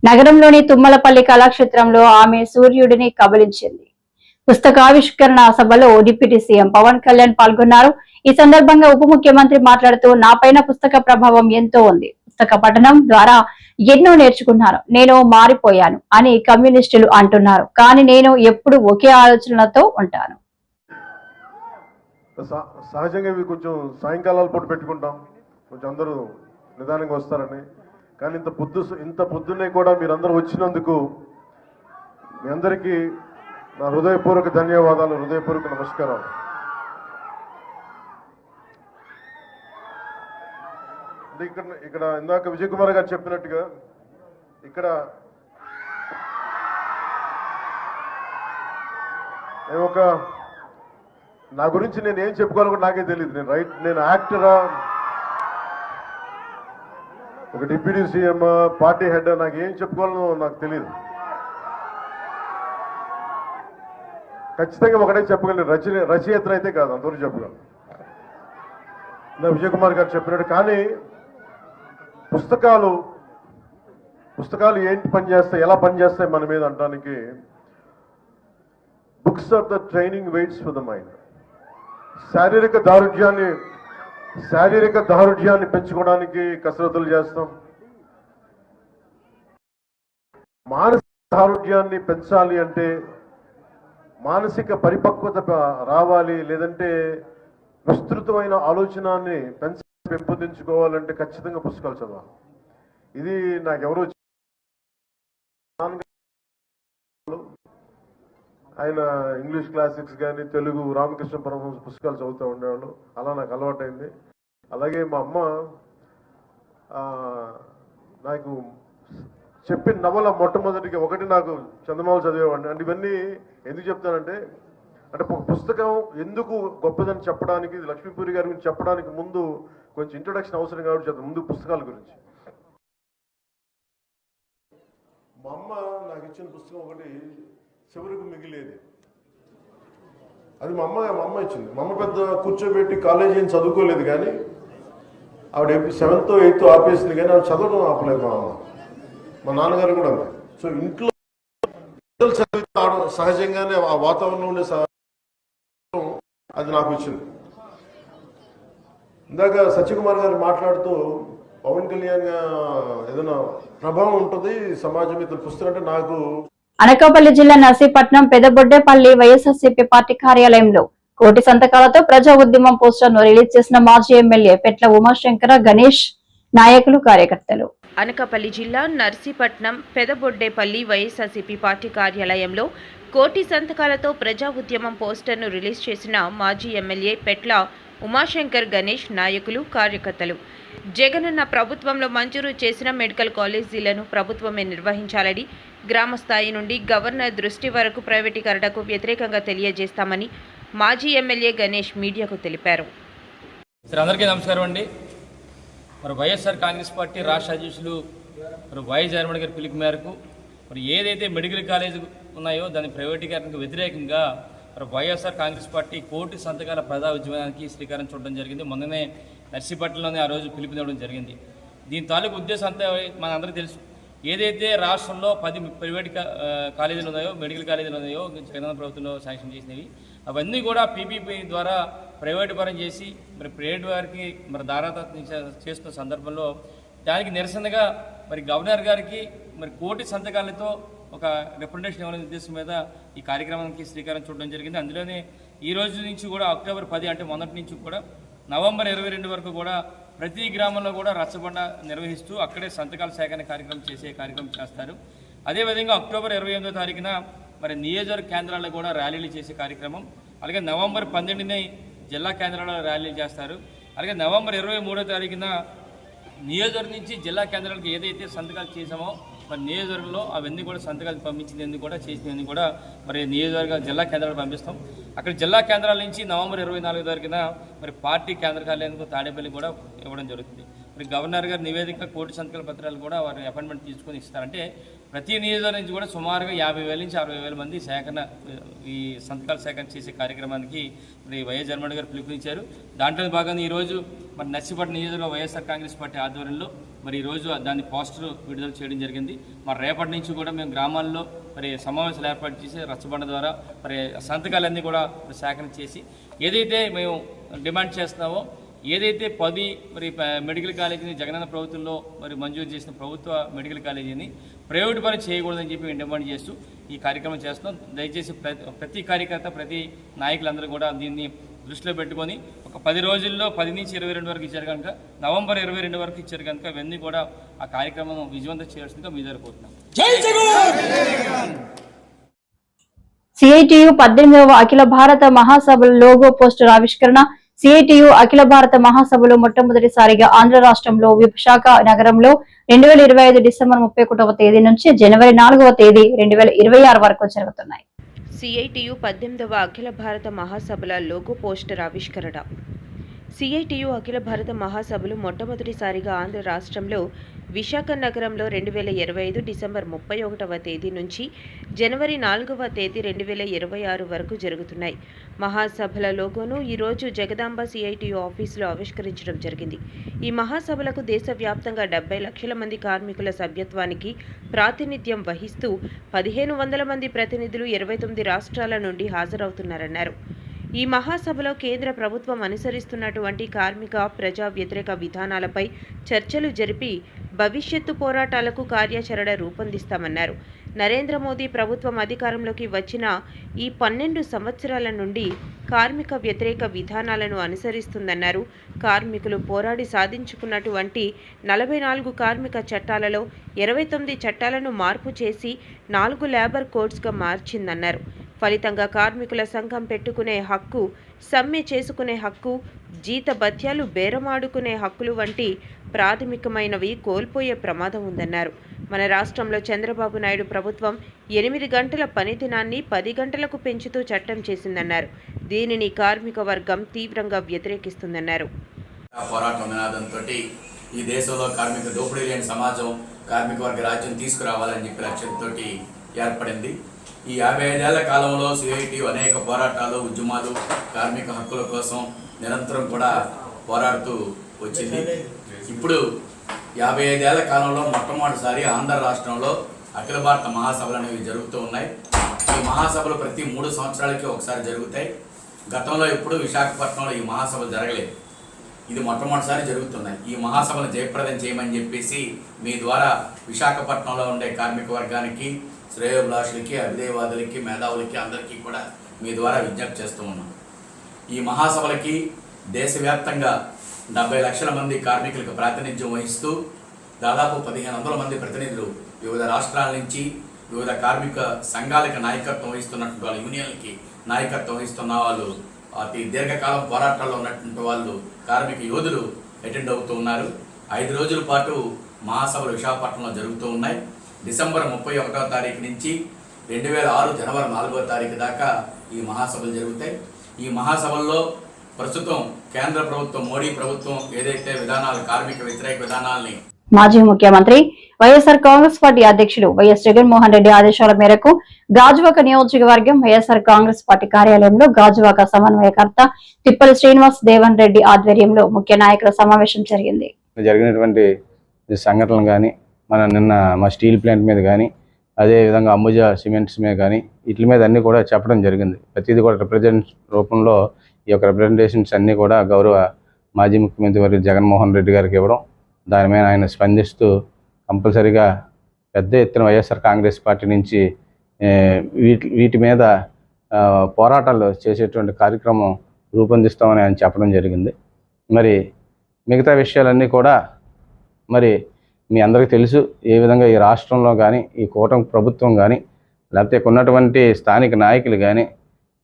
నగరంలోని తుమ్మలపల్లి కళాక్షేత్రంలో ఆమె సూర్యుడిని కబలించింది. పుస్తకావిష్కరణ సభలో డిప్యూటీ సీఎం పవన్ కళ్యాణ్ పాల్గొన్నారు. ఈ సందర్భంగా ఉప ముఖ్యమంత్రి మాట్లాడుతూ, నాపైన పుస్తక ప్రభావం ఎంతో ఉంది. పుస్తక పఠనం ద్వారా ఎన్నో నేర్చుకున్నాను. నేను మారిపోయాను అని కమ్యూనిస్టులు అంటున్నారు. కానీ నేను ఎప్పుడు ఒకే ఆలోచనలతో ఉంటాను. సహజంగా ఇవి కొంచెం సాయంకాలాల పూట పెట్టుకుంటాం, కొంచెం అందరూ నిదానంగా వస్తారని. కానీ ఇంత పొద్దున్నే కూడా మీరందరూ వచ్చినందుకు మీ అందరికీ నా హృదయపూర్వక ధన్యవాదాలు, హృదయపూర్వక నమస్కారం. ఇక్కడ ఇందాక విజయ్ కుమార్ గారు చెప్పినట్టుగా ఇక్కడ నా గురించి నేను ఏం చెప్పుకోవాలో కూడా నాకే తెలియదు. నేను యాక్టరా, ఒక డిప్యూటీ సీఎం, పార్టీ హెడ్, నాకు ఏం చెప్పుకోవాలో నాకు తెలియదు. ఖచ్చితంగా ఒకటే చెప్పగలను, రచయితలు అయితే కాదు, అందరూ చెప్పగలను. నా విజయ్ కుమార్ గారు చెప్పినట్టు. కానీ పుస్తకాలు ఏంటి పనిచేస్తాయి, ఎలా పనిచేస్తాయి మన మీద అంటానికి, books are the training weights for the mind. శారీరక దారుఢ్యాన్ని పెంచుకోవడానికి కసరత్తులు చేస్తాం. మానసిక దారుఢ్యాన్ని పెంచాలి అంటే, మానసిక పరిపక్వత రావాలి, లేదంటే విస్తృతమైన ఆలోచనాన్ని పెంపొందించుకోవాలంటే ఖచ్చితంగా పుస్తకాలు చదవాలి. ఇది నాకెవరో ఆయన ఇంగ్లీష్ క్లాసిక్స్ కానీ తెలుగు రామకృష్ణ పరమహంస పుస్తకాలు చదువుతూ ఉండేవాళ్ళు. అలా నాకు అలవాటైంది. అలాగే మా అమ్మ నాకు చెప్పిన నవల మొట్టమొదటిగా ఒకటి నాకు చందమామ చదివేవాడిని. అంటే ఇవన్నీ ఎందుకు చెప్తానంటే, పుస్తకం ఎందుకు గొప్పదని చెప్పడానికి, లక్ష్మీపూరి గారి గురించి చెప్పడానికి ముందు కొంచెం ఇంట్రొడక్షన్ అవసరం కాబట్టి చెప్తాను. ముందు పుస్తకాల గురించి. మా అమ్మ నాకు ఇచ్చిన పుస్తకం ఒకటి చివరికి మిగిలేది. అది మా అమ్మ ఇచ్చింది. మా అమ్మ పెద్ద కూర్చోబెట్టి కాలేజీ ఏం చదువుకోలేదు, కానీ ఆవిడ 7th 8th ఆపేసింది, కానీ ఆవిడ చదవడం ఆపలేదు మా అమ్మ. మా నాన్నగారు కూడా. సో ఇంట్లో చదివితే సహజంగానే ఆ వాతావరణంలో ఉండే అది నాకు ఇచ్చింది. ఇందాక సత్యకుమార్ గారు మాట్లాడుతూ పవన్ కళ్యాణ్ ఏదైనా ప్రభావం ఉంటుంది సమాజం మీద పుస్తకం అంటే, నాకు అనకాపల్లి జిల్లా నర్సీపట్నం పెదబొడ్డేపల్లి వైఎస్ఆర్సీపీ పార్టీ కార్యాలయంలో కోటి సంతకాలతో ప్రజా ఉద్యమం పోస్టర్ను రిలీజ్ చేసిన మాజీ ఎమ్మెల్యే పెట్ల ఉమాశంకర గణేష్ నాయకులు, కార్యకర్తలు. అనకాపల్లి జిల్లా నర్సీపట్నం పెదబొడ్డేపల్లి వైఎస్ఆర్సీపీ పార్టీ కార్యాలయంలో కోటి సంతకాలతో ప్రజా ఉద్యమం పోస్టర్ను రిలీజ్ చేసిన మాజీ ఎమ్మెల్యే పెట్ల ఉమాశంకర్ గణేష్ నాయకులు, కార్యకర్తలు. జగనన్న ప్రభుత్వంలో మంజూరు చేసిన మెడికల్ కాలేజీలను ప్రభుత్వమే నిర్వహించాలని, గ్రామ స్థాయి నుండి గవర్నర్ దృష్టి వరకు ప్రైవేటీకరణకు వ్యతిరేకంగా తెలియజేస్తామని మాజీ ఎమ్మెల్యే గణేష్ మీడియాకు తెలిపారు. అందరికీ నమస్కారం అండి. వైఎస్ఆర్ కాంగ్రెస్ పార్టీ రాష్ట్ర అధ్యక్షులు వైఎస్ జగన్మోహన్ గారి పిలుపు మేరకు ఏదైతే మెడికల్ కాలేజీ ఉన్నాయో దాని ప్రైవేటీకరణకు వ్యతిరేకంగా వైఎస్ఆర్ కాంగ్రెస్ పార్టీ కోటి సంతకాల ప్రజా ఉద్యమానికి శ్రీకారం చుట్టడం జరిగింది. మొన్ననే నర్సీపట్నంలోనే ఆ రోజు పిలుపునివ్వడం జరిగింది. దీని తాలూకు ఉద్దేశం అంతా మనందరికీ తెలుసు. ఏదైతే రాష్ట్రంలో 10 ప్రైవేట్ కాలేజీలు ఉన్నాయో, మెడికల్ కాలేజీలు ఉన్నాయో జగనన్న ప్రభుత్వంలో శాంక్షన్ చేసినవి, అవన్నీ కూడా పీపీపీ ద్వారా ప్రైవేటు పరం చేసి ప్రైవేట్ వారికి దారాదత్తం చేస్తున్న సందర్భంలో దానికి నిరసనగా గవర్నర్ గారికి కోటి సంతకాలతో ఒక రిప్రజెంటేషన్ ఇవ్వాలనే ఉద్దేశం మీద ఈ కార్యక్రమానికి శ్రీకారం చుట్టడం జరిగింది. అందులోనే ఈ రోజు నుంచి కూడా అక్టోబర్ 10 అంటే మొదటి నుంచి కూడా నవంబర్ 22 వరకు కూడా ప్రతి గ్రామంలో కూడా రచ్చబండ నిర్వహిస్తూ అక్కడే సంతకాల సేకరణ కార్యక్రమం చేస్తారు. అదేవిధంగా అక్టోబర్ 28వ తారీఖున నియోజకవర్గ కేంద్రాల్లో కూడా ర్యాలీలు చేసే కార్యక్రమం, అలాగే నవంబర్ 12ని జిల్లా కేంద్రాల్లో ర్యాలీలు చేస్తారు. అలాగే నవంబర్ 23వ తారీఖున నియోజకవర్గం నుంచి జిల్లా కేంద్రాలకు ఏదైతే సంతకాలు చేసామో నియోజకవర్గంలో అవన్నీ కూడా సంతకాలు పంపించినవన్నీ కూడా చేసినవన్నీ కూడా నియోజకవర్గ జిల్లా కేంద్రాలకు పంపిస్తాం. అక్కడ జిల్లా కేంద్రాల నుంచి నవంబర్ 24వ తారీఖున పార్టీ కేంద్ర కార్యాలయానికి తాడేపల్లి కూడా ఇవ్వడం జరుగుతుంది. మరి గవర్నర్ గారి నివేదిక కోటి సంతకాల పత్రాలు కూడా వారి అపాయింట్మెంట్ తీసుకొని ఇస్తారంటే ప్రతి నియోజకవర్గం నుంచి కూడా సుమారుగా 50,000 నుంచి 60,000 మంది సేకరణ ఈ సంతకాల సేకరణ చేసే కార్యక్రమానికి మరి వైఎస్ జగన్మోహన్ గారు పిలుపునిచ్చారు. దాంట్లో భాగంగా ఈరోజు మరి నర్సీపట్నం నియోజకవర్గంలో వైఎస్ఆర్ కాంగ్రెస్ పార్టీ ఆధ్వర్యంలో మరి ఈరోజు దాన్ని పోస్టర్ విడుదల చేయడం జరిగింది. మరి రేపటి నుంచి కూడా మేము గ్రామాల్లో మరి సమావేశాలు ఏర్పాటు చేసి రచ్చబండ ద్వారా మరి సంతకాలన్నీ కూడా సేకరణ చేసి ఏదైతే మేము డిమాండ్ చేస్తున్నామో, ఏదైతే 10 మరి మెడికల్ కాలేజీని జగనన్న ప్రభుత్వంలో మరి మంజూరు చేసిన ప్రభుత్వ మెడికల్ కాలేజీని ప్రైవేట్ పని చేయకూడదని చెప్పి మేము డిమాండ్ చేస్తూ ఈ కార్యక్రమం చేస్తున్నాం. దయచేసి ప్రతి కార్యకర్త, ప్రతి నాయకులందరూ కూడా దీన్ని దృష్టిలో పెట్టుకొని ఒక 10 రోజుల్లో 10 నుంచి 22 వరకు ఇచ్చారు కనుక నవంబర్ 22 వరకు ఇచ్చారు కనుక ఇవన్నీ కూడా ఆ కార్యక్రమం విజయవంతం చేయాల్సిందిగా మీ దగ్గర కోరుతున్నాం. సిఐటియు 18వ అఖిల భారత మహాసభల లోగో పోస్టర్ ఆవిష్కరణ. సిఐటియు అఖిల భారత మహాసభలు మొట్టమొదటిసారిగా ఆంధ్ర రాష్ట్రంలో విశాఖ నగరంలో 2025 డిసెంబర్ 31వ తేదీ నుంచి జనవరి 4వ తేదీ 2026 వరకు జరుగుతున్నాయి. సిఐటియు 18వ అఖిల భారత మహాసభల లోగో పోస్టర్ ఆవిష్కరణ. సిఐటియు అఖిల భారత మహాసభలు మొట్టమొదటిసారిగా ఆంధ్ర రాష్ట్రంలో విశాఖ నగరంలో 2025 డిసెంబర్ 31వ తేదీ నుంచి జనవరి 4వ తేదీ 2026 వరకు జరుగుతున్నాయి. మహాసభల లోగోను ఈరోజు జగదాంబ సిఐటియు ఆఫీసులో ఆవిష్కరించడం జరిగింది. ఈ మహాసభలకు దేశవ్యాప్తంగా 70 లక్షల మంది కార్మికుల సభ్యత్వానికి ప్రాతినిధ్యం వహిస్తూ 1500 మంది ప్రతినిధులు 29 రాష్ట్రాల నుండి హాజరవుతున్నారన్నారు. ఈ మహాసభలో కేంద్ర ప్రభుత్వం అనుసరిస్తున్నటువంటి కార్మిక ప్రజా వ్యతిరేక విధానాలపై చర్చలు జరిపి భవిష్యత్తు పోరాటాలకు కార్యాచరణ రూపొందిస్తామన్నారు. నరేంద్ర మోదీ ప్రభుత్వం అధికారంలోకి వచ్చిన ఈ 12 సంవత్సరాల నుండి కార్మిక వ్యతిరేక విధానాలను అనుసరిస్తుందన్నారు. కార్మికులు పోరాడి సాధించుకున్నటువంటి 44 కార్మిక చట్టాలలో 29 చట్టాలను మార్పు చేసి 4 లేబర్ కోడ్స్గా మార్చిందన్నారు. ఫలితంగా కార్మికుల సంఘం పెట్టుకునే హక్కు, సమ్మె చేసుకునే హక్కు, జీత భత్యాలు బేరమాడుకునే హక్కులు వంటి ప్రాథమికమైనవి కోల్పోయే ప్రమాదం ఉందన్నారు. మన రాష్ట్రంలో చంద్రబాబు నాయుడు ప్రభుత్వం 8 గంటల పని దినాన్ని 10 గంటలకు పెంచుతూ చట్టం చేసిందన్నారు. దీనిని కార్మిక వర్గం తీవ్రంగా వ్యతిరేకిస్తుందన్నారు. పోరాటం నినాదంతో ఈ దేశంలో కార్మిక దోపిడీ లేని సమాజం, కార్మిక వర్గ రాజ్యం తీసుకురావాలని చెప్పి లక్ష్యంతో ఏర్పడింది. ఈ 55 ఏళ్ల కాలంలో సిఐటియు అనేక పోరాటాలు, ఉద్యమాలు, కార్మిక హక్కుల కోసం నిరంతరం కూడా పోరాడుతూ వచ్చింది. ఇప్పుడు 55 ఏళ్ల కాలంలో మొట్టమొదటిసారి ఆంధ్ర రాష్ట్రంలో అఖిల భారత మహాసభలు అనేవి జరుగుతూ ఉన్నాయి. ఈ మహాసభలు ప్రతి 3 సంవత్సరాలకి ఒకసారి జరుగుతాయి. గతంలో ఎప్పుడు విశాఖపట్నంలో ఈ మహాసభలు జరగలేదు. ఇది మొట్టమొదటిసారి జరుగుతున్నాయి. ఈ మహాసభను జయప్రదం చేయమని చెప్పేసి మీ ద్వారా విశాఖపట్నంలో ఉండే కార్మిక వర్గానికి, శ్రేయోభిలాషులకి, అభిదేవాదులకి, మేధావులకి అందరికీ కూడా మీ ద్వారా విజ్ఞప్తి చేస్తూ ఉన్నాం. ఈ మహాసభలకి దేశవ్యాప్తంగా 70 లక్షల మంది కార్మికులకు ప్రాతినిధ్యం వహిస్తూ దాదాపు 1500 మంది ప్రతినిధులు వివిధ రాష్ట్రాల నుంచి, వివిధ కార్మిక సంఘాలకు నాయకత్వం వహిస్తున్నటువంటి వాళ్ళ యూనియన్లకి నాయకత్వం వహిస్తున్న వాళ్ళు, అతి దీర్ఘకాలం పోరాటాల్లో ఉన్నటువంటి వాళ్ళు, కార్మిక యోధులు అటెండ్ అవుతూ ఉన్నారు. 5 రోజుల పాటు మహాసభలు విశాఖపట్నంలో జరుగుతూ ఉన్నాయి. డిసెంబర్ 31వ తారీఖు నుంచి 2006 జనవరి 4వ తారీఖు దాకా ఈ మహాసభలు జరుగుతాయి. ఈ మహాసభల్లో ప్రస్తుతం కేంద్ర ప్రభుత్వం, మోడీ ప్రభుత్వం ఏదైతే విధానాలు, కార్మిక వ్యతిరేక విధానాల్ని మాజీ ముఖ్యమంత్రి వైఎస్ఆర్ కాంగ్రెస్ పార్టీ అధ్యక్షుడు వైఎస్ జగన్మోహన్ రెడ్డి ఆదేశాల మేరకు గాజువాక నియోజకవర్గం వైఎస్ఆర్ కాంగ్రెస్ పార్టీ కార్యాలయంలో గాజువాక సమన్వయకర్త తిప్పల శ్రీనివాస్ దేవన్ రెడ్డి ఆధ్వర్యంలో ముఖ్య నాయకుల సమావేశం జరిగింది. జరిగినటువంటి సంఘటనలు కానీ, నిన్న మా స్టీల్ ప్లాంట్ మీద కానీ, అదేవిధంగా అంబుజా సిమెంట్స్ మీద కానీ, వీటి మీద అన్నీ కూడా చెప్పడం జరిగింది. ప్రతిదీ కూడా రిప్రజెంట్ రూపంలో ఈ యొక్క రిప్రజెంటేషన్స్ అన్నీ కూడా గౌరవ మాజీ ముఖ్యమంత్రి వారి జగన్మోహన్ రెడ్డి గారికి ఇవ్వడం, దాని మీద ఆయన స్పందిస్తూ కంపల్సరీగా పెద్ద ఎత్తున వైఎస్ఆర్ కాంగ్రెస్ పార్టీ నుంచి వీటి మీద పోరాటాలు చేసేటువంటి కార్యక్రమం రూపొందిస్తామని ఆయన చెప్పడం జరిగింది. మరి మిగతా విషయాలన్నీ కూడా మరి మీ అందరికీ తెలుసు. ఏ విధంగా ఈ రాష్ట్రంలో కానీ, ఈ కూటమి ప్రభుత్వం కానీ, లేకపోతే ఉన్నటువంటి స్థానిక నాయకులు కానీ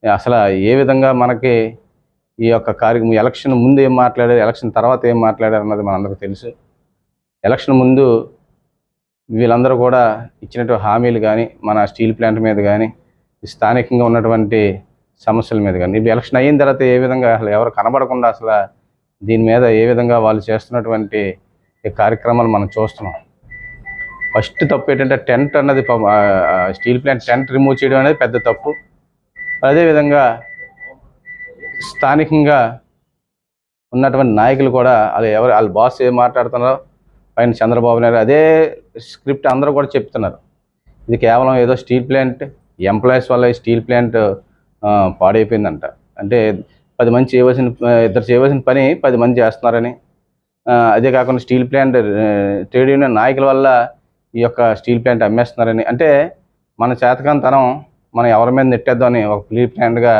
అసలు ఏ విధంగా మనకి ఈ యొక్క కార్యక్రమం ఎలక్షన్ ముందు ఏం మాట్లాడారు, ఎలక్షన్ తర్వాత ఏం మాట్లాడారు అన్నది మనందరికీ తెలుసు. ఎలక్షన్ ముందు వీళ్ళందరూ కూడా ఇచ్చినటువంటి హామీలు కానీ, మన స్టీల్ ప్లాంట్ మీద కానీ, స్థానికంగా ఉన్నటువంటి సమస్యల మీద కానీ, ఇప్పుడు ఎలక్షన్ అయిన తర్వాత ఏ విధంగా అసలు ఎవరు కనబడకుండా అసలు దీని మీద ఏ విధంగా వాళ్ళు చేస్తున్నటువంటి ఈ కార్యక్రమాలు మనం చూస్తున్నాం. ఫస్ట్ తప్పు ఏంటంటే టెంట్ అన్నది స్టీల్ ప్లాంట్ టెంట్ రిమూవ్ చేయడం అనేది పెద్ద తప్పు. అదేవిధంగా స్థానికంగా ఉన్నటువంటి నాయకులు కూడా వాళ్ళ బాస్ ఏం మాట్లాడుతున్నారో పైన చంద్రబాబు నాయుడు అదే స్క్రిప్ట్ అందరూ కూడా చెప్తున్నారు. ఇది కేవలం ఏదో స్టీల్ ప్లాంట్ ఎంప్లాయీస్ వల్ల ఈ స్టీల్ ప్లాంట్ పాడైపోయిందంట. అంటే 10 మంది ఇద్దరు చేయవలసిన పని 10 మంది చేస్తున్నారని, అదే కాకుండా స్టీల్ ప్లాంట్ ట్రేడ్ యూనియన్ నాయకుల వల్ల ఈ యొక్క స్టీల్ ప్లాంట్ అమ్మేస్తున్నారని, అంటే మన చేతకాంతనం మనం ఎవరి మీద నెట్టేద్దామని ఒక ప్రీ ప్లాన్డ్గా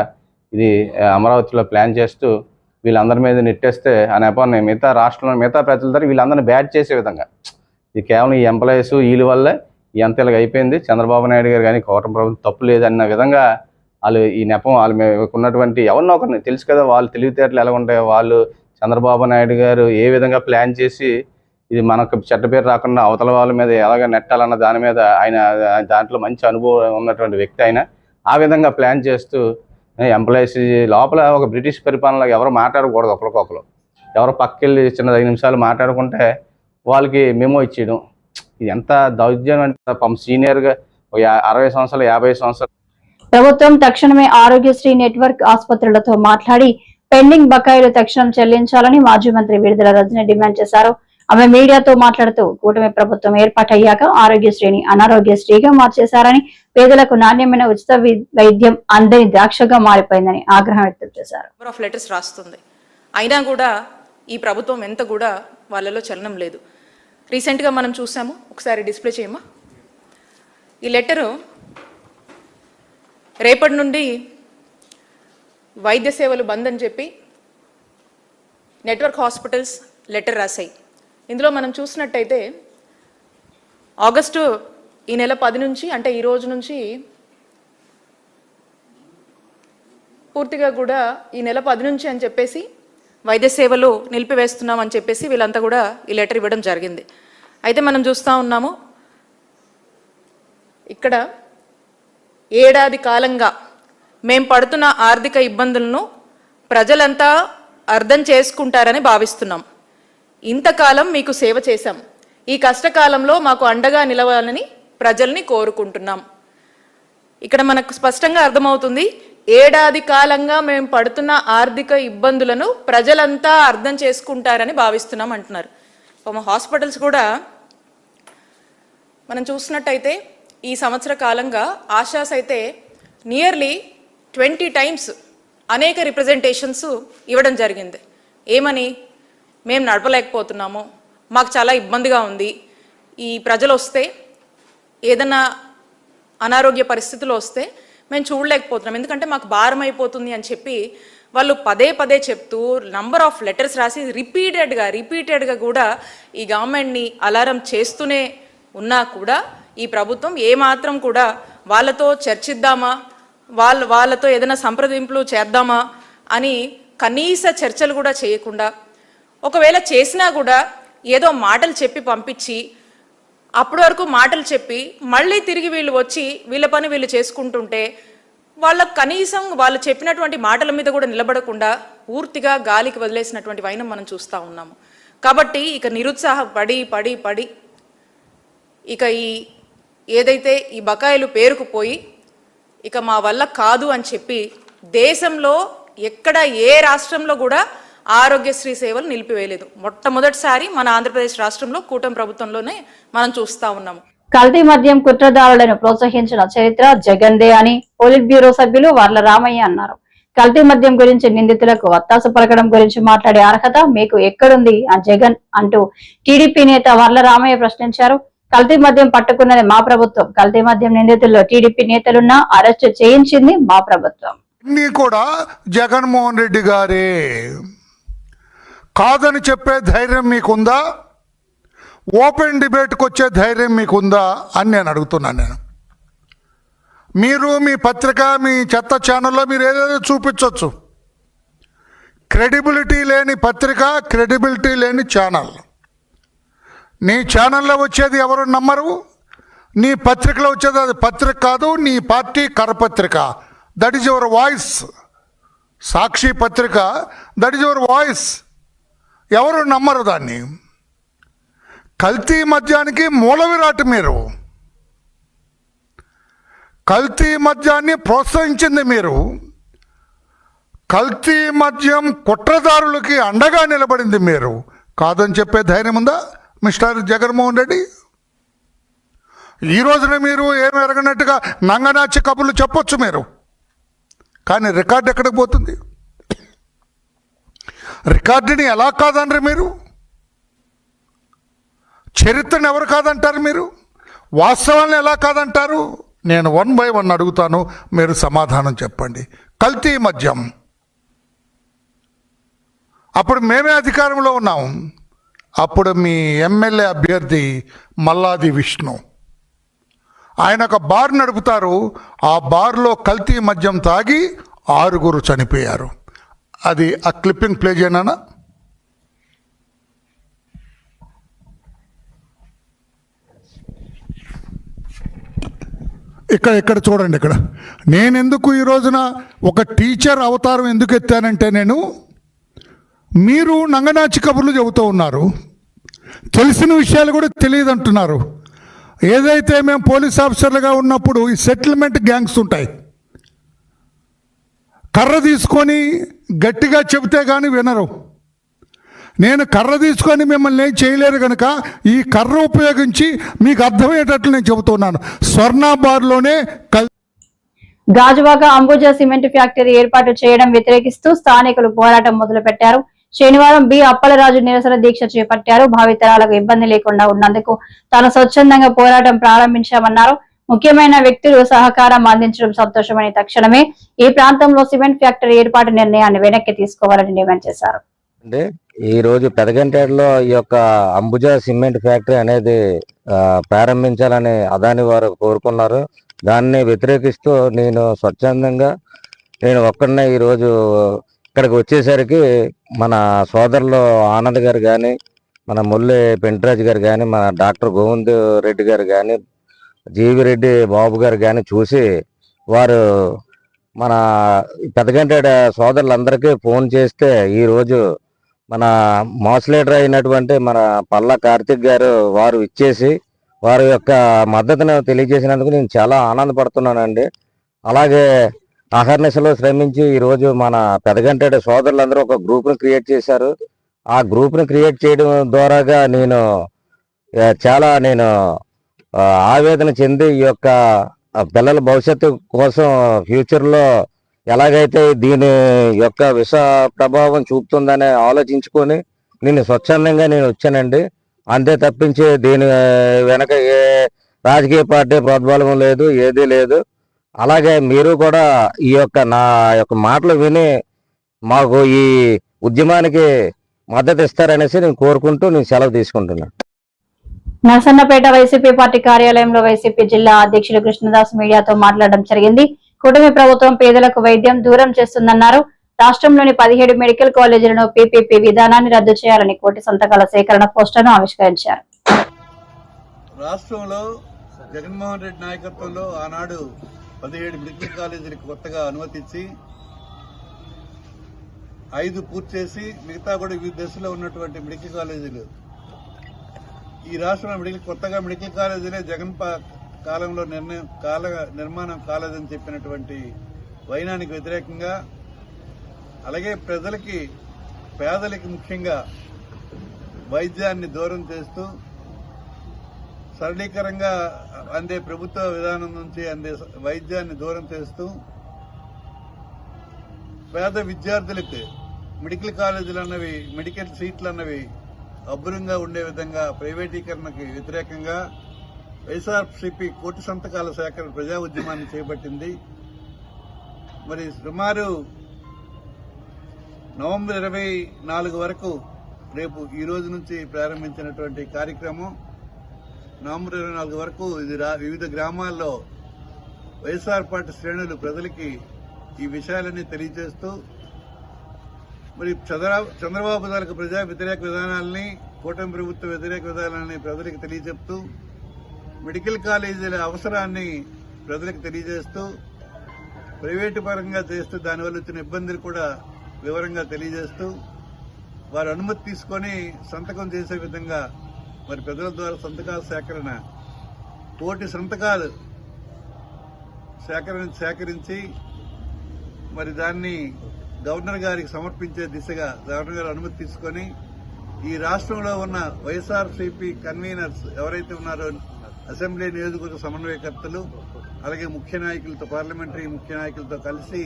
ఇది అమరావతిలో ప్లాన్ చేస్తూ వీళ్ళందరి మీద నెట్టేస్తే ఆ నెపాన్ని మిగతా రాష్ట్రంలో మిగతా ప్రజల ద్వారా వీళ్ళందరినీ బ్యాడ్ చేసే విధంగా ఇది కేవలం ఈ ఎంప్లాయీస్ వీళ్ళ వల్లే ఎంత ఇలాగ అయిపోయింది. చంద్రబాబు నాయుడు గారు కానీ కూటమి ప్రభుత్వం తప్పు లేదన్న విధంగా వాళ్ళు ఈ నెపం వాళ్ళ ఉన్నటువంటి ఎవరినో ఒకరిని తెలుసు కదా, వాళ్ళు తెలివితేటలు ఎలా ఉంటాయో, వాళ్ళు చంద్రబాబు నాయుడు గారు ఏ విధంగా ప్లాన్ చేసి ఇది మనకు చెడ్డ పేరు రాకుండా అవతల వాళ్ళ మీద ఎలాగ నెట్టాలన్న దాని మీద ఆయన దాంట్లో మంచి అనుభవం ఉన్నటువంటి వ్యక్తి ఆయన ఆ విధంగా ప్లాన్ చేస్తూ ఎంప్లాయీస్ లోపల ఒక బ్రిటిష్ పరిపాలనలో ఎవరు మాట్లాడకూడదు, ఒకరికొకరు ఎవరో పక్కకెళ్ళి చిన్న 5 నిమిషాలు మాట్లాడుకుంటే వాళ్ళకి మెమో ఇచ్చేయడం. ఇది ఎంత దౌర్జన్యం అంటే సీనియర్గా 60 సంవత్సరాలు 50 సంవత్సరాలు. ప్రభుత్వం తక్షణమే ఆరోగ్యశ్రీ నెట్వర్క్ ఆసుపత్రులతో మాట్లాడి పెండింగ్ బకాయిలు తక్షణం చెల్లించాలని మాజీ మంత్రి విడుదల రజని డిమాండ్ చేశారు. ఆమె మీడియాతో మాట్లాడుతూ కూటమి ప్రభుత్వం ఏర్పాటయ్యాక ఆరోగ్యశ్రీని అనారోగ్యశ్రీగా మార్చేశారని, పేదలకు నాణ్యమైన ఉచిత వైద్యం అందని ద్రాక్షగా మారిపోయిందని ఆగ్రహం వ్యక్తం చేశారు. ఆఫ్ లెటర్స్ రాస్తుంది, అయినా కూడా ఈ ప్రభుత్వం ఎంత కూడా వాళ్ళలో చలనం లేదు. రీసెంట్గా మనం చూసాము, ఒకసారి డిస్ప్లే చేయమా. ఈ లెటరు రేపటి నుండి వైద్య సేవలు బంద్ అని చెప్పి నెట్వర్క్ హాస్పిటల్స్ లెటర్ రాశాయి. ఇందులో మనం చూసినట్టయితే ఆగస్టు ఈ నెల 10 నుంచి అంటే ఈ రోజు నుంచి పూర్తిగా కూడా ఈ నెల 10 నుంచి అని చెప్పేసి వైద్య సేవలు నిలిపివేస్తున్నాం అని చెప్పేసి వీళ్ళంతా కూడా ఈ లెటర్ ఇవ్వడం జరిగింది. అయితే మనం చూస్తూ ఉన్నాము, ఇక్కడ ఏడాది కాలంగా మేము పడుతున్న ఆర్థిక ఇబ్బందులను ప్రజలంతా అర్థం చేసుకుంటారని భావిస్తున్నాం. ఇంతకాలం మీకు సేవ చేశాం, ఈ కష్టకాలంలో మాకు అండగా నిలవాలని ప్రజల్ని కోరుకుంటున్నాం. ఇక్కడ మనకు స్పష్టంగా అర్థమవుతుంది, ఏడాది కాలంగా మేము పడుతున్న ఆర్థిక ఇబ్బందులను ప్రజలంతా అర్థం చేసుకుంటారని భావిస్తున్నాం అంటున్నారు. హాస్పిటల్స్ కూడా మనం చూసినట్టయితే ఈ సంవత్సర కాలంగా ఆశాస్ అయితే నియర్లీ 20 times అనేక రిప్రజెంటేషన్స్ ఇవ్వడం జరిగింది. ఏమని, మేము నడపలేకపోతున్నాము, మాకు చాలా ఇబ్బందిగా ఉంది, ఈ ప్రజలు వస్తే ఏదైనా అనారోగ్య పరిస్థితులు వస్తే మేము చూడలేకపోతున్నాం, ఎందుకంటే మాకు భారం అయిపోతుంది అని చెప్పి వాళ్ళు పదే పదే చెప్తూ నంబర్ ఆఫ్ లెటర్స్ రాసి రిపీటెడ్గా కూడా ఈ గవర్నమెంట్ని అలారం చేస్తూనే ఉన్నా కూడా ఈ ప్రభుత్వం ఏమాత్రం కూడా వాళ్ళతో చర్చిద్దామా, వాళ్ళతో ఏదైనా సంప్రదింపులు చేద్దామా అని కనీస చర్చలు కూడా చేయకుండా, ఒకవేళ చేసినా కూడా ఏదో మాటలు చెప్పి పంపించి అప్పటి వరకు మాటలు చెప్పి మళ్ళీ తిరిగి వీళ్ళు వచ్చి వీళ్ళ పని వీళ్ళు చేసుకుంటుంటే వాళ్ళకు కనీసం వాళ్ళు చెప్పినటువంటి మాటల మీద కూడా నిలబడకుండా పూర్తిగా గాలికి వదిలేసినటువంటి వైనం మనం చూస్తూ ఉన్నాము. కాబట్టి ఇక నిరుత్సాహపడి పడి పడి ఇక ఏదైతే ఈ బకాయిలు పేరుకుపోయి ఇక మా వల్ల కాదు అని చెప్పి దేశంలో ఎక్కడ ఏ రాష్ట్రంలో కూడా ఆరోగ్యశ్రీ సేవలు నిలిపివేయలేదు. మొట్టమొదటిసారి మన ఆంధ్రప్రదేశ్ రాష్ట్రంలో కూటమి ప్రభుత్వంలోనే మనం చూస్తా ఉన్నాము. కల్తీ మద్యం కుట్రదారులను ప్రోత్సహించిన చరిత్ర జగన్దే అని పోలిట్ బ్యూరో సభ్యులు వర్ల రామయ్య అన్నారు. కల్తీ మద్యం గురించి నిందితులకు వత్తాసు పలకడం గురించి మాట్లాడే అర్హత మీకు ఎక్కడుంది ఆ జగన్ అంటూ టీడీపీ నేత వర్ల రామయ్య ప్రశ్నించారు. కల్తీ మద్యం పట్టుకున్నది మా ప్రభుత్వం, కల్తీ మద్యం నిందితుల్లో టీడీపీ నేతలున్నా అరెస్టు చేయించింది మా ప్రభుత్వం. ఇన్ని కూడా జగన్మోహన్ రెడ్డి గారే. కాదని చెప్పే ధైర్యం మీకుందా? ఓపెన్ డిబేట్కి వచ్చే ధైర్యం మీకుందా అని నేను అడుగుతున్నాను. మీరు మీ పత్రిక, మీ చెత్త ఛానల్లో మీరు ఏదేదో చూపించవచ్చు. క్రెడిబిలిటీ లేని పత్రిక, క్రెడిబిలిటీ లేని ఛానల్. నీ ఛానల్లో వచ్చేది ఎవరు నమ్మరు, నీ పత్రికలో వచ్చేది అది పత్రిక కాదు, నీ పార్టీ కరపత్రిక. That is your voice. Sakshi పత్రిక, దట్ ఈజ్ యువర్ వాయిస్. ఎవరు నమ్మరు దాన్ని. కల్తీ మద్యానికి మూల విరాట్ మీరు. కల్తీ మద్యాన్ని ప్రోత్సహించింది మీరు. కల్తీ మద్యం కుట్రదారులకి అండగా నిలబడింది మీరు. కాదని చెప్పే ధైర్యం ఉందా మిస్టర్ జగన్మోహన్ రెడ్డి? ఈ రోజున మీరు ఏమి ఎరగనట్టుగా నంగనాచి కబుర్లు చెప్పొచ్చు మీరు, కానీ రికార్డు ఎక్కడికి పోతుంది? రికార్డుని ఎలా కాదనరు మీరు? చరిత్రను ఎవరు కాదంటారు మీరు? వాస్తవాలను ఎలా కాదంటారు? నేను 1 by 1 అడుగుతాను, మీరు సమాధానం చెప్పండి. కల్తీ మద్యం అప్పుడు మేమే అధికారంలో ఉన్నాం. అప్పుడు మీ ఎమ్మెల్యే అభ్యర్థి మల్లాది విష్ణు, ఆయన ఒక బార్ నడుపుతారు. ఆ బార్లో కల్తీ మద్యం తాగి 6 చనిపోయారు. అది ఆ క్లిప్పింగ్ ప్లే చేయనా? ఇక్కడ చూడండి. ఇక్కడ నేనెందుకు ఈ రోజున ఒక టీచర్ అవతారం ఎందుకు ఎత్తానంటే, మీరు నంగనాచి కబుర్లు చెబుతూ ఉన్నారు, తెలిసిన విషయాలు కూడా తెలియదు అంటున్నారు. ఏదైతే మేము పోలీస్ ఆఫీసర్లుగా ఉన్నప్పుడు ఈ సెటిల్మెంట్ గ్యాంగ్స్ ఉంటాయి, కర్ర తీసుకొని గట్టిగా చెబితే కానీ వినరు. నేను కర్ర తీసుకొని మిమ్మల్ని ఏం చేయలేరు కనుక ఈ కర్ర ఉపయోగించి మీకు అర్థమయ్యేటట్లు నేను చెబుతున్నాను. స్వర్ణ బార్లోనే గాజువాక అంబుజా సిమెంట్ ఫ్యాక్టరీ ఏర్పాటు చేయడం వ్యతిరేకిస్తూ స్థానికులు పోరాటం మొదలుపెట్టారు. శనివారం బి అప్పలరాజు నిరసన దీక్ష చేపట్టారు. భావితరాలకు ఇబ్బంది లేకుండా ఉన్నందుకు తాను స్వచ్ఛందంగా పోరాటం ప్రారంభించామన్నారు. ముఖ్యమైన వ్యక్తులు సహకారం అందించడం సంతోషమని, తక్షణమే ఈ ప్రాంతంలో సిమెంట్ ఫ్యాక్టరీ ఏర్పాటు నిర్ణయాన్ని వెనక్కి తీసుకోవాలని డిమాండ్ చేశారు. ఈ రోజు పెదగంటేడులో ఈ యొక్క అంబుజా సిమెంట్ ఫ్యాక్టరీ అనేది ప్రారంభించాలని అదాని వారు కోరుకున్నారు. దాన్ని వ్యతిరేకిస్తూ నేను స్వచ్ఛందంగా ఒక్కడనే ఈరోజు ఇక్కడికి వచ్చేసరికి మన సోదరులు ఆనంద్ గారు కానీ, మన ముల్లి పెంటరాజు గారు కానీ, మన డాక్టర్ గోవింద్ రెడ్డి గారు కానీ, జీవి రెడ్డి బాబు గారు కానీ చూసి వారు మన పెదగంటేడు సోదరులందరికీ ఫోన్ చేస్తే ఈరోజు మన మాస్ లీడర్ అయినటువంటి మన పల్లా కార్తిక్ గారు వారు ఇచ్చేసి వారి యొక్క మద్దతును తెలియజేసినందుకు నేను చాలా ఆనందపడుతున్నానండి. అలాగే అహర్నిశలో శ్రమించి ఈరోజు మన పెదగంటేడు సోదరులందరూ ఒక గ్రూప్ను క్రియేట్ చేశారు. ఆ గ్రూప్ను క్రియేట్ చేయడం ద్వారాగా నేను ఆవేదన చెంది ఈ యొక్క పిల్లల భవిష్యత్తు కోసం ఫ్యూచర్లో ఎలాగైతే దీని యొక్క విష ప్రభావం చూపుతుందని ఆలోచించుకొని నేను స్వచ్ఛందంగా వచ్చానండి. అంతే తప్పించి దీని వెనక ఏ రాజకీయ పార్టీ ప్రోద్బలం లేదు, ఏదీ లేదు. అలాగే మీరు కూడా ఈ యొక్క నా యొక్క మాటలు విని మాకు ఈ ఉద్యమానికి మద్దతు ఇస్తారనేసి నేను కోరుకుంటూ సెలవు తీసుకుంటున్నాను. నరసన్నపేట వైసీపీ పార్టీ కార్యాలయంలో వైసీపీ జిల్లా అధ్యక్షులు కృష్ణదాస్ మీడియాతో మాట్లాడడం జరిగింది. కూటమి ప్రభుత్వం పేదలకు వైద్యం దూరం చేస్తుందన్నారు. రాష్ట్రంలోని 17 మెడికల్ కాలేజీలను పీపీపీ విధానాన్ని రద్దు చేయాలని కోటి సంతకాల సేకరణ పోస్టర్ను ఆవిష్కరించారు. రాష్ట్రంలో జగన్మోహన్ రెడ్డి నాయకత్వంలో ఆనాడు 17 మెడికల్ కాలేజీలకు కొత్తగా అనుమతించి 5 పూర్తి చేసి మిగతా కూడా వివిధ దశలో ఉన్నటువంటి మెడికల్ కాలేజీలు ఈ రాష్ట్రంలో కొత్తగా మెడికల్ కాలేజీలే జగన్ కాలంలో నిర్మాణం కాలేదని చెప్పినటువంటి వైనానికి వ్యతిరేకంగా, అలాగే పేదలకి ముఖ్యంగా వైద్యాన్ని దూరం చేస్తూ సరళీకరంగా అందే ప్రభుత్వ విధానం నుంచి అందే వైద్యాన్ని దూరం చేస్తూ పేద విద్యార్థులకు మెడికల్ కాలేజీలు అన్నవి, మెడికల్ సీట్లు అన్నవి అబ్బురంగా ఉండే విధంగా ప్రైవేటీకరణకు వ్యతిరేకంగా వైఎస్ఆర్సీపీ కోటి సంతకాల సేకరణ ప్రజా ఉద్యమాన్ని చేపట్టింది. మరి సుమారు నవంబర్ 24 వరకు రేపు ఈ రోజు నుంచి ప్రారంభించినటువంటి కార్యక్రమం నవంబర్ 24 వరకు ఇది వివిధ గ్రామాల్లో వైఎస్ఆర్ పార్టీ శ్రేణులు ప్రజలకి ఈ విషయాలన్నీ తెలియజేస్తూ మరి చంద్రబాబు తాలూకు ప్రజా వ్యతిరేక విధానాలని, కూటమి ప్రభుత్వ వ్యతిరేక విధానాలని ప్రజలకు తెలియజెప్తూ, మెడికల్ కాలేజీల అవసరాన్ని ప్రజలకు తెలియజేస్తూ, ప్రైవేటు పరంగా చేస్తూ దానివల్ల వచ్చిన ఇబ్బందులు కూడా వివరంగా తెలియజేస్తూ, వారు అనుమతి తీసుకొని సంతకం చేసే విధంగా మరి ప్రజల ద్వారా సంతకాల సేకరణ కోటి సంతకాలు సేకరించి మరి దాన్ని గవర్నర్ గారికి సమర్పించే దిశగా గవర్నర్ గారు అనుమతి తీసుకొని ఈ రాష్ట్రంలో ఉన్న వైఎస్ఆర్సీపీ కన్వీనర్స్ ఎవరైతే ఉన్నారో అసెంబ్లీ నియోజకవర్గ సమన్వయకర్తలు అలాగే ముఖ్య నాయకులతో పార్లమెంటరీ ముఖ్య నాయకులతో కలిసి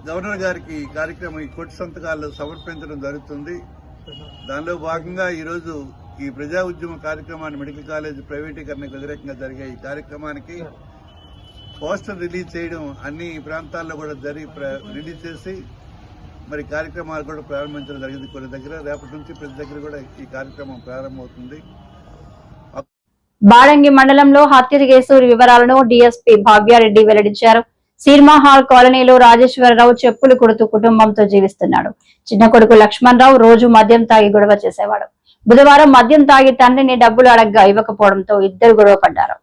గవర్నర్ గారికి కార్యక్రమం ఈ కోటి సంతకాలు సమర్పించడం జరుగుతుంది. దానిలో భాగంగా ఈరోజు ఈ ప్రజా ఉద్యమ కార్యక్రమాన్ని మెడికల్ కాలేజ్ ప్రైవేటీకరణకు వ్యతిరేకంగా జరిగే ఈ కార్యక్రమానికి పోస్టర్ రిలీజ్ చేయడం అన్ని ప్రాంతాల్లో కూడా రిలీజ్ చేసి మరి కార్యక్రమాలు కూడా ప్రారంభించడం జరిగింది. కొన్ని దగ్గర రేపటి నుంచి ప్రతి దగ్గర కూడా ఈ కార్యక్రమం ప్రారంభమవుతుంది. బాడంగి మండలంలో హత్య కేసు వివరాలను డీఎస్పీ భాగ్యారెడ్డి వెల్లడించారు. సీర్మా హాల్ కాలనీలో రాజేశ్వరరావు చెప్పులు కొడుతూ కుటుంబంతో జీవిస్తున్నాడు. చిన్న కొడుకు లక్ష్మణ్ రావు రోజు మద్యం తాగి గొడవ చేసేవాడు. బుధవారం మద్యం తాగి తండ్రిని డబ్బులు అడగ్గా ఇవ్వకపోవడంతో ఇద్దరు గొడవ పడ్డారు.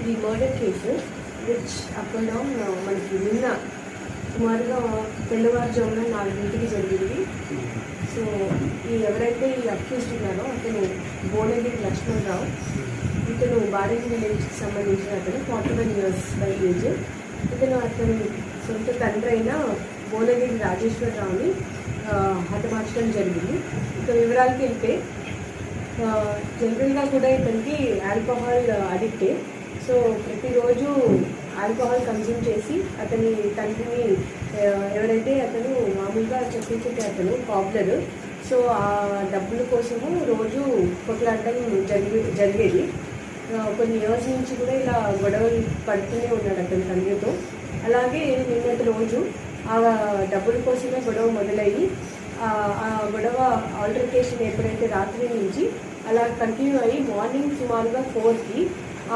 ఈ మర్డర్ కేసు విచ్ అప్పుడు మనకి నిన్న సుమారుగా తెల్లవారుజామున 4 జరిగింది. సో ఎవరైతే ఈ అక్యూజ్డ్ ఉన్నారో అతను బోనగిరి లక్ష్మణ్ రావు. ఇతను బాడంగి విలేజ్కి సంబంధించిన అతను 41 years బై ఏజ్. అతను సొంత తండ్రి అయిన బోనగిరి రాజేశ్వరరావుని హతమార్చడం జరిగింది. ఇక వివరాలకి వెళ్తే జనరల్గా కూడా ఇతనికి ఆల్కహాల్ అడిక్టే. సో ప్రతిరోజు ఆల్కహాల్ కన్జ్యూమ్ చేసి అతని తండ్రిని ఎవరైతే అతను మామూలుగా చెప్పించే అతను కాబ్లర్. సో ఆ డబ్బుల కోసము రోజు కొట్లాడటం జరిగేది. కొన్ని ఇయర్స్ నుంచి కూడా ఇలా గొడవలు పడుతూనే ఉన్నాడు అతని తండ్రితో. అలాగే నిన్నటి రోజు ఆ డబ్బుల కోసమే గొడవ మొదలయ్యి ఆ గొడవ ఆల్టర్కేషన్ ఎప్పుడైతే రాత్రి నుంచి అలా కంటిన్యూ అయ్యి మార్నింగ్ సుమారుగా 4కి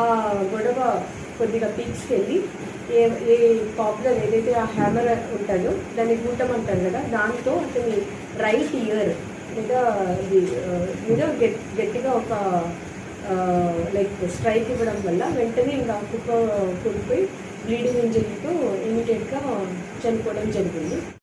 ఆ గొడవ కొద్దిగా పీక్స్కి వెళ్ళి ఏ పాపులర్ ఏదైతే ఆ హ్యామర్ ఉంటుందో దాన్ని గూటం అంటారు కదా, దాంతో అతని రైట్ ఇయర్ లేదా మీద గట్టిగా ఒక లైక్ స్ట్రైక్ ఇవ్వడం వల్ల వెంటనే ఇంకా కుక్క కూలిపోయి బ్లీడింగ్ ఇంజరీతో ఇమీడియట్గా చనిపోవడం జరిగింది.